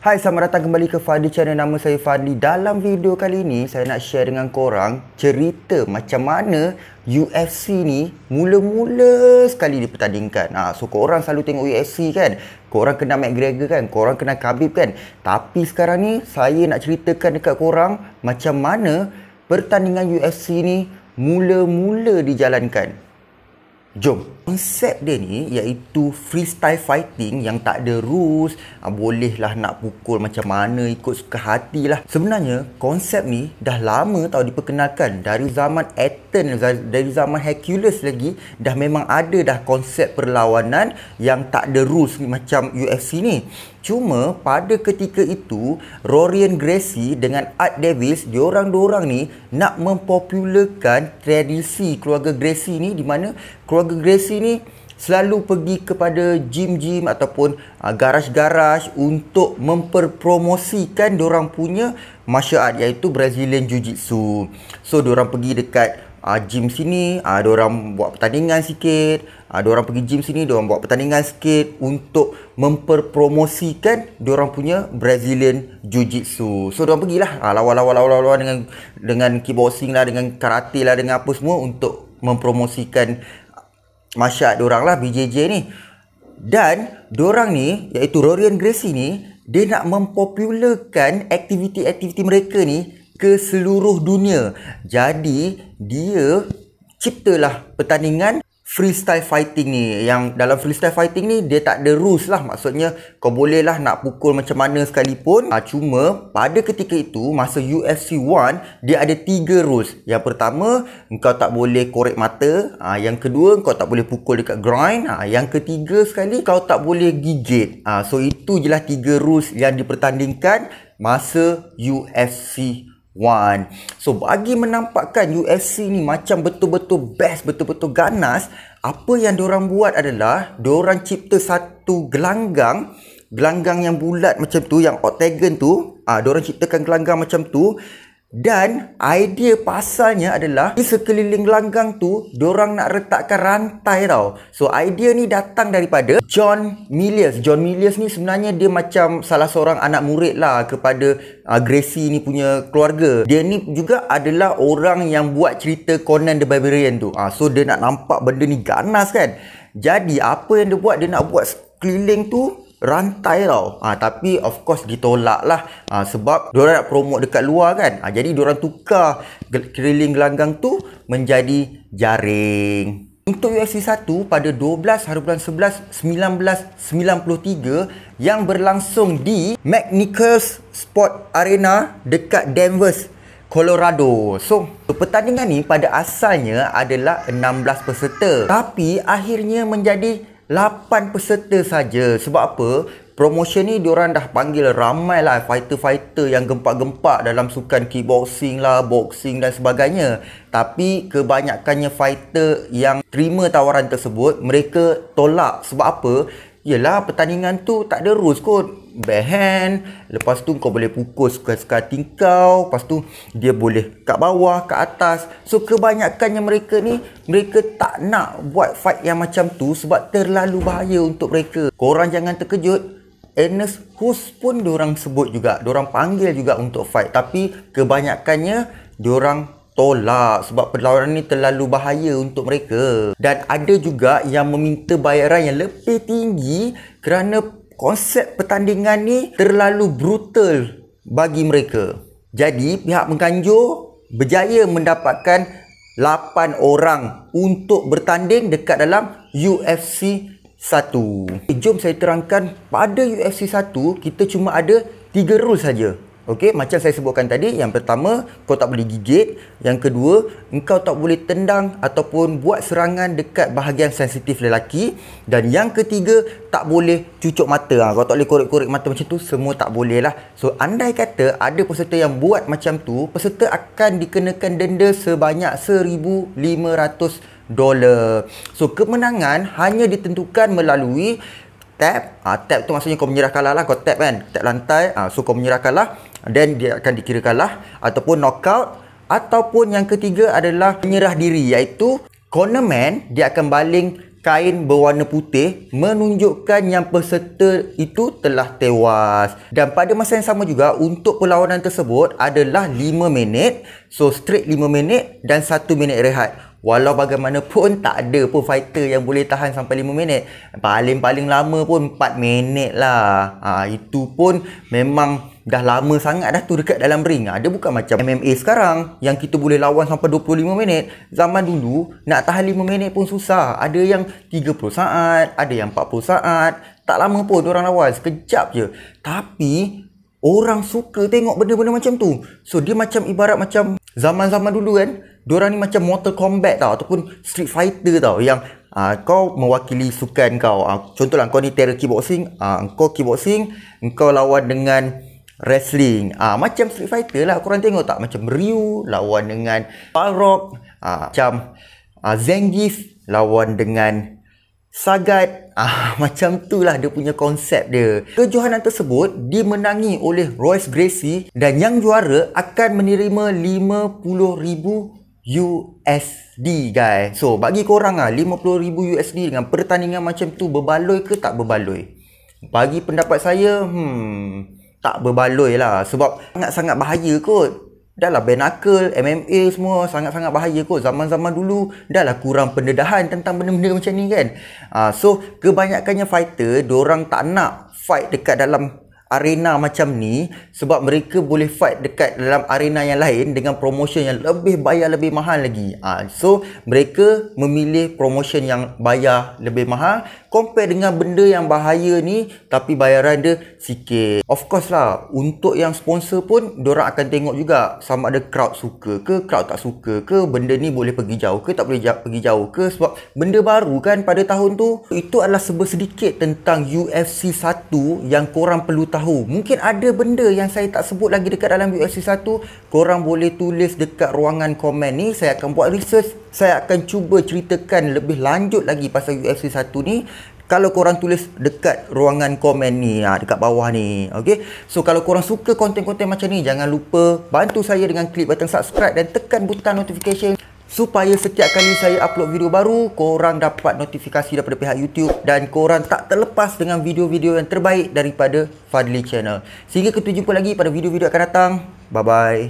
Hai, selamat datang kembali ke Fadli Channel. Nama saya Fadli. Dalam video kali ini, saya nak share dengan korang cerita macam mana UFC ni mula-mula sekali dipertandingkan. So, korang selalu tengok UFC kan? Korang kenal McGregor kan? Korang kenal Khabib kan? Tapi sekarang ni, saya nak ceritakan dekat korang macam mana pertandingan UFC ni mula-mula dijalankan. Jom. Konsep dia ni iaitu freestyle fighting yang tak ada rules. Bolehlah nak pukul macam mana, ikut suka hati lah. Sebenarnya konsep ni dah lama tau diperkenalkan. Dari zaman Athens, dari zaman Hercules lagi, dah memang ada dah konsep perlawanan yang tak ada rules macam UFC ni. Cuma pada ketika itu Rorion Gracie dengan Art Davis, diorang ni nak mempopularkan tradisi keluarga Gracie ni, di mana keluarga Gracie ni selalu pergi kepada gym-gym ataupun garaj-garaj untuk memperpromosikan diorang punya martial art, iaitu Brazilian Jiu-Jitsu. So diorang pergi dekat gym sini, diorang buat pertandingan sikit. Diorang pergi gym sini, diorang buat pertandingan sikit untuk memperpromosikan diorang punya Brazilian Jiu-Jitsu. So diorang pergilah lawan-lawan dengan kickboxing lah, dengan karate lah, dengan apa semua untuk mempromosikan martial art diorang lah, BJJ ni. Dan diorang ni, iaitu Rorion Gracie ni, dia nak mempopularkan aktiviti-aktiviti mereka ni ke seluruh dunia. Jadi dia ciptalah pertandingan freestyle fighting ni. Yang dalam freestyle fighting ni dia tak ada rules lah. Maksudnya kau bolehlah nak pukul macam mana sekalipun. Cuma pada ketika itu, masa UFC 1, dia ada 3 rules. Yang pertama, kau tak boleh korek mata. Yang kedua, kau tak boleh pukul dekat groin. Yang ketiga sekali, kau tak boleh gigit. So itu je lah 3 rules yang dipertandingkan masa UFC 1. So bagi menampakkan UFC ni macam betul-betul best, betul-betul ganas, apa yang diorang buat adalah diorang cipta satu gelanggang yang bulat macam tu, yang octagon tu. Diorang ciptakan gelanggang macam tu. Dan idea pasalnya adalah di sekeliling gelanggang tu diorang nak letakkan rantai tau. So idea ni datang daripada John Milius. John Milius ni sebenarnya dia macam salah seorang anak murid lah kepada Gracie ni punya keluarga. Dia ni juga adalah orang yang buat cerita Conan the Barbarian tu. So dia nak nampak benda ni ganas kan. Jadi apa yang dia buat, dia nak buat sekeliling tu rantai tau. Tapi of course ditolak lah. Sebab diorang nak promote dekat luar kan. Jadi diorang tukar keliling gelanggang tu menjadi jaring. Untuk UFC 1 pada 12 hari bulan 11 1993 yang berlangsung di McNichols Sport Arena dekat Denver, Colorado. So pertandingan ni pada asalnya adalah 16 peserta, tapi akhirnya menjadi 8 peserta saja. Sebab apa? Promotion ni diorang dah panggil ramai lah fighter-fighter yang gempak-gempak dalam sukan kickboxing lah, boxing dan sebagainya. Tapi kebanyakannya fighter yang terima tawaran tersebut, mereka tolak. Sebab apa? Yelah, pertandingan tu tak ada rules kot. Backhand, lepas tu kau boleh pukul suka-suka hati kau, lepas tu dia boleh kat bawah, kat atas. So kebanyakannya mereka ni, mereka tak nak buat fight yang macam tu sebab terlalu bahaya untuk mereka. Korang jangan terkejut, Ernest Hus pun diorang sebut juga, diorang panggil juga untuk fight, tapi kebanyakannya diorang tolak sebab perlawanan ni terlalu bahaya untuk mereka. Dan ada juga yang meminta bayaran yang lebih tinggi kerana konsep pertandingan ni terlalu brutal bagi mereka. Jadi pihak mengganjur berjaya mendapatkan 8 orang untuk bertanding dekat dalam UFC 1. Jom saya terangkan, pada UFC 1 kita cuma ada 3 rules saja. Okey, macam saya sebutkan tadi, yang pertama, kau tak boleh gigit. Yang kedua, engkau tak boleh tendang ataupun buat serangan dekat bahagian sensitif lelaki. Dan yang ketiga, tak boleh cucuk mata. Kau tak boleh korek-korek mata macam tu, semua tak boleh lah. So, andai kata ada peserta yang buat macam tu, peserta akan dikenakan denda sebanyak $1,500. So, kemenangan hanya ditentukan melalui tap. Tap tu maksudnya kau menyerah kalah lah. Kau tap kan, tap lantai. So kau menyerah kalah, dan dia akan dikira kalah. Ataupun knockout. Ataupun yang ketiga adalah menyerah diri, iaitu cornerman dia akan baling kain berwarna putih menunjukkan yang peserta itu telah tewas. Dan pada masa yang sama juga untuk perlawanan tersebut adalah 5 minit. So straight 5 minit dan 1 minit rehat. Walau bagaimanapun tak ada pun fighter yang boleh tahan sampai 5 minit. Paling-paling lama pun 4 minit lah. Itu pun memang dah lama sangat dah tu dekat dalam ring. Dia bukan macam MMA sekarang yang kita boleh lawan sampai 25 minit. Zaman dulu nak tahan 5 minit pun susah. Ada yang 30 saat, ada yang 40 saat. Tak lama pun orang lawan, sekejap je. Tapi orang suka tengok benda-benda macam tu. So dia macam ibarat macam zaman-zaman dulu kan, diorang ni macam Mortal Kombat tau, ataupun Street Fighter tau, yang kau mewakili sukan kau. Contohlah kau ni terror kickboxing, kau kickboxing, kau lawan dengan wrestling. Macam Street Fighter lah, korang tengok tak? Macam Ryu lawan dengan Balrog, macam Zangief lawan dengan Sagat. Macam tu lah dia punya konsep dia. Kejohanan tersebut dimenangi oleh Royce Gracie dan yang juara akan menerima 50,000 USD guys. So bagi korang 50,000 USD dengan pertandingan macam tu berbaloi ke tak berbaloi? Bagi pendapat saya, tak berbaloi lah. Sebab sangat-sangat bahaya kot. Dah lah bare knuckle, MMA semua sangat-sangat bahaya kot. Zaman-zaman dulu dah lah kurang pendedahan tentang benda-benda macam ni kan. So kebanyakannya fighter, diorang tak nak fight dekat dalam arena macam ni sebab mereka boleh fight dekat dalam arena yang lain dengan promotion yang bayar lebih mahal lagi. So mereka memilih promotion yang bayar lebih mahal compare dengan benda yang bahaya ni tapi bayaran dia sikit. Of course lah, untuk yang sponsor pun diorang akan tengok juga sama ada crowd suka ke, crowd tak suka ke, benda ni boleh pergi jauh ke, tak boleh pergi jauh ke, sebab benda baru kan pada tahun tu. Itu adalah sedikit tentang UFC 1 yang korang perlu tahu. Mungkin ada benda yang saya tak sebut lagi dekat dalam UFC 1. Korang boleh tulis dekat ruangan komen ni. Saya akan buat research. Saya akan cuba ceritakan lebih lanjut lagi pasal UFC 1 ni. Kalau korang tulis dekat ruangan komen ni, dekat bawah ni. Okay? So kalau korang suka konten-konten macam ni, jangan lupa bantu saya dengan klik butang subscribe dan tekan butang notification supaya setiap kali saya upload video baru, korang dapat notifikasi daripada pihak YouTube dan korang tak terlepas dengan video-video yang terbaik daripada Fadli Channel. Sehingga kita jumpa lagi pada video-video akan datang. Bye-bye.